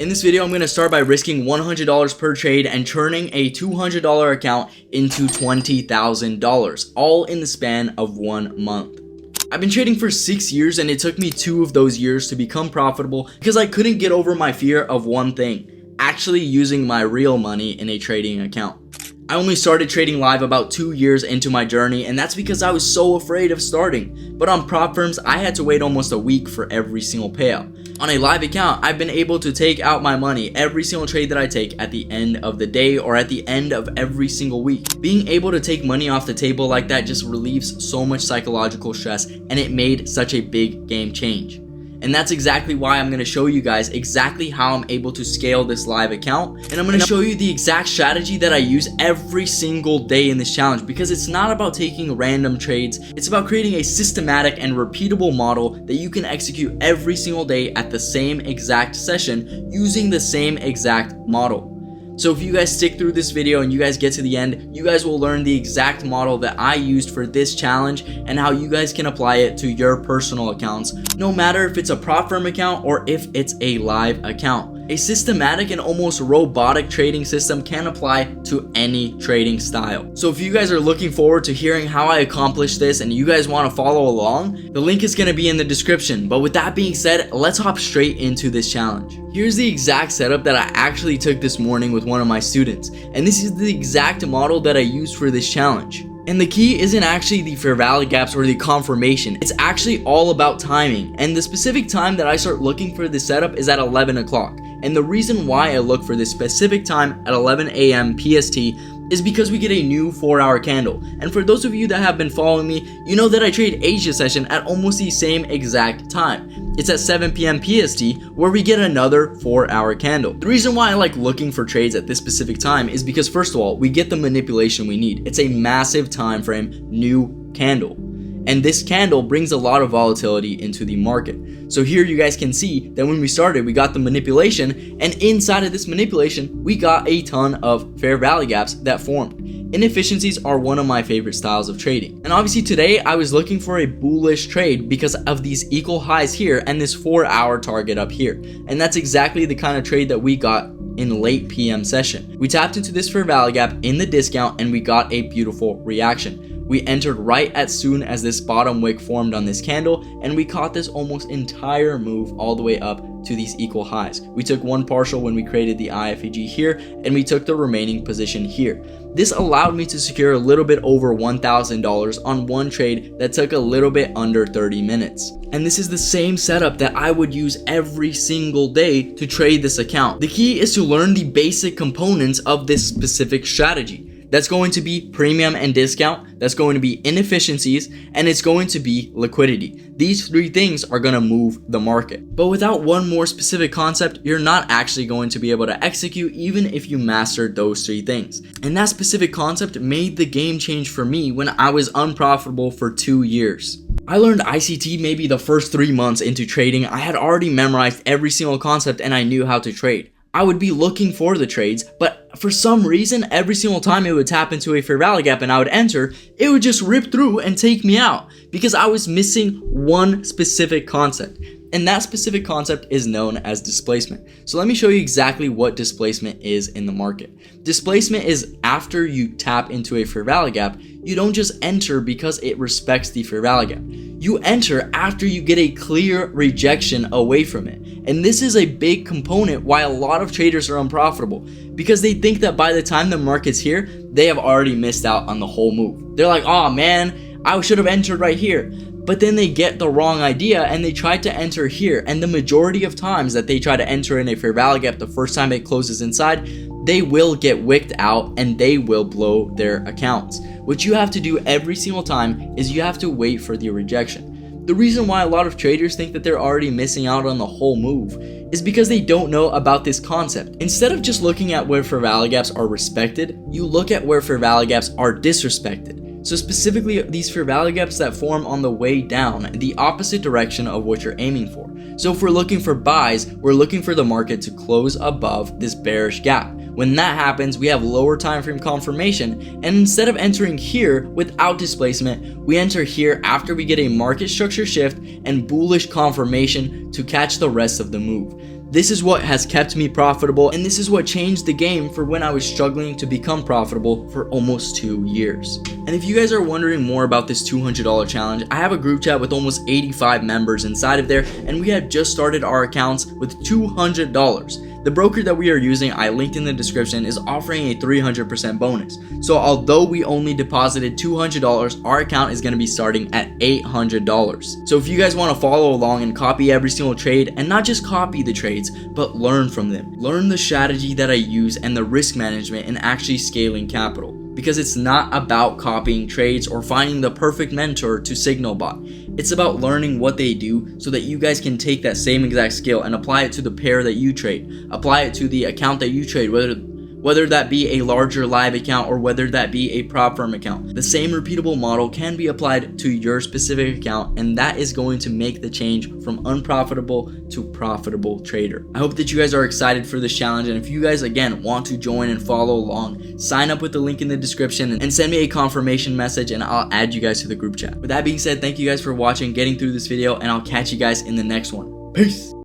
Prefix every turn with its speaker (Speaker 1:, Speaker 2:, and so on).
Speaker 1: In this video, I'm going to start by risking $100 per trade and turning a $200 account into $20,000, all in the span of 1 month. I've been trading for 6 years and it took me 2 of those years to become profitable because I couldn't get over my fear of one thing: actually using my real money in a trading account. I only started trading live about 2 years into my journey, and that's because I was so afraid of starting. But on prop firms, I had to wait almost a week for every single payout. On a live account, I've been able to take out my money every single trade that I take at the end of the day or at the end of every single week. Being able to take money off the table like that just relieves so much psychological stress, and it made such a big game change. And that's exactly why I'm going to show you guys exactly how I'm able to scale this live account. And I'm going to show you the exact strategy that I use every single day in this challenge, because it's not about taking random trades. It's about creating a systematic and repeatable model that you can execute every single day at the same exact session using the same exact model. So if you guys stick through this video and you guys get to the end, you guys will learn the exact model that I used for this challenge and how you guys can apply it to your personal accounts, no matter if it's a prop firm account or if it's a live account. A systematic and almost robotic trading system can apply to any trading style. So if you guys are looking forward to hearing how I accomplished this and you guys want to follow along, the link is going to be in the description. But with that being said, let's hop straight into this challenge. Here's the exact setup that I actually took this morning with one of my students, and this is the exact model that I used for this challenge. And the key isn't actually the fair value gaps or the confirmation. It's actually all about timing. And the specific time that I start looking for this setup is at 11 o'clock. And the reason why I look for this specific time at 11 a.m. PST is because we get a new 4-hour candle. And for those of you that have been following me, you know that I trade Asia session at almost the same exact time. It's at 7 p.m. PST where we get another 4-hour candle. The reason why I like looking for trades at this specific time is because, first of all, we get the manipulation we need. It's a massive time frame new candle. And this candle brings a lot of volatility into the market. So here you guys can see that when we started, we got the manipulation, and inside of this manipulation, we got a ton of fair value gaps that formed. Inefficiencies are one of my favorite styles of trading. And obviously today I was looking for a bullish trade because of these equal highs here and this 4-hour target up here. And that's exactly the kind of trade that we got in late PM session. We tapped into this fair value gap in the discount and we got a beautiful reaction. We entered right as soon as this bottom wick formed on this candle, and we caught this almost entire move all the way up to these equal highs. We took one partial when we created the IFEG here, and we took the remaining position here. This allowed me to secure a little bit over $1,000 on one trade that took a little bit under 30 minutes. And this is the same setup that I would use every single day to trade this account. The key is to learn the basic components of this specific strategy. That's going to be premium and discount, that's going to be inefficiencies, and it's going to be liquidity. These 3 things are going to move the market. But without one more specific concept, you're not actually going to be able to execute even if you mastered those 3 things. And that specific concept made the game change for me when I was unprofitable for 2 years. I learned ICT maybe the first 3 months into trading. I had already memorized every single concept and I knew how to trade. I would be looking for the trades, but for some reason, every single time it would tap into a fair value gap and I would enter, it would just rip through and take me out because I was missing one specific concept. And that specific concept is known as displacement. So let me show you exactly what displacement is in the market. Displacement is after you tap into a fair value gap, you don't just enter because it respects the fair value gap. You enter after you get a clear rejection away from it. And this is a big component why a lot of traders are unprofitable, because they think that by the time the market's here, they have already missed out on the whole move. They're like, oh man, I should have entered right here. But then they get the wrong idea and they try to enter here. And the majority of times that they try to enter in a fair value gap, the first time it closes inside, they will get wicked out and they will blow their accounts. What you have to do every single time is you have to wait for the rejection. The reason why a lot of traders think that they're already missing out on the whole move is because they don't know about this concept. Instead of just looking at where fair value gaps are respected, you look at where fair value gaps are disrespected. So specifically these fair value gaps that form on the way down, the opposite direction of what you're aiming for. So if we're looking for buys, we're looking for the market to close above this bearish gap. When that happens, we have lower time frame confirmation, and instead of entering here without displacement, we enter here after we get a market structure shift and bullish confirmation to catch the rest of the move. This is what has kept me profitable, and this is what changed the game for when I was struggling to become profitable for almost 2 years. And if you guys are wondering more about this $200 challenge, I have a group chat with almost 85 members inside of there, and we have just started our accounts with $200. The broker that we are using, I linked in the description, is offering a 300% bonus. So although we only deposited $200, our account is going to be starting at $800. So if you guys want to follow along and copy every single trade, and not just copy the trades, but learn from them. Learn the strategy that I use and the risk management in actually scaling capital. Because it's not about copying trades or finding the perfect mentor to signal bot. It's about learning what they do so that you guys can take that same exact skill and apply it to the pair that you trade. Apply it to the account that you trade, whether that be a larger live account or whether that be a prop firm account. The same repeatable model can be applied to your specific account, and that is going to make the change from unprofitable to profitable trader. I hope that you guys are excited for this challenge, and if you guys again want to join and follow along, sign up with the link in the description and send me a confirmation message and I'll add you guys to the group chat. With that being said, thank you guys for watching, getting through this video, and I'll catch you guys in the next one. Peace!